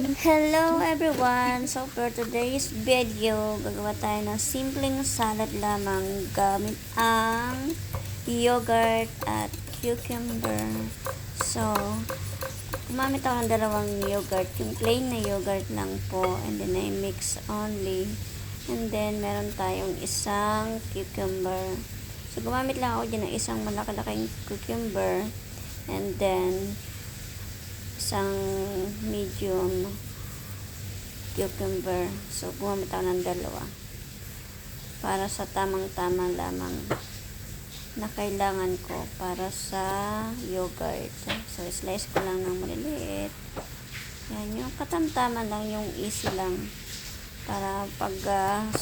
Hello everyone! So for today's video, gagawa tayo ng simpleng salad lamang gamit ang yogurt at cucumber. So, gumamit ako ng dalawang yogurt, yung plain na yogurt lang po, and then I mix only. And then meron tayong isang cucumber. So gumamit lang ako dyan ng isang malaki-laking cucumber, and then isang medium cucumber. So, gumamit ako ng dalawa para sa tamang-tama lamang na kailangan ko para sa yogurt. So, slice ko lang ng maliliit. Yan, yung katamtaman lang, yung easy lang para pag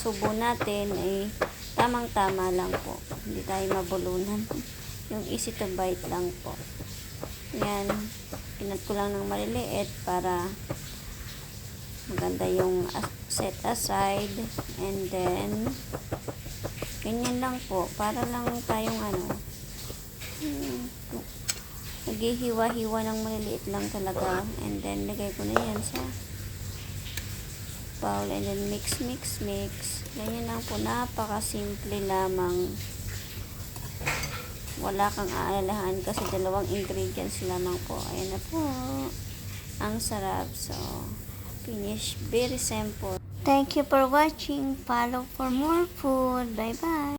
subo natin ay tamang-tama lang po. Hindi tayo mabulunan. Yung easy to bite lang po. Yan, pinat ko lang ng maliliit para maganda yung set aside, and then ganyan lang po para lang tayong naghihiwa-hiwa ng maliliit lang talaga, and then lagay ko na yan sa bowl, and then mix. Ganyan lang po, napaka-simple lamang. Wala kang aalalahan kasi dalawang ingredients lamang po. Ayan na po. Ang sarap. So, finish. Very simple. Thank you for watching. Follow for more food. Bye-bye.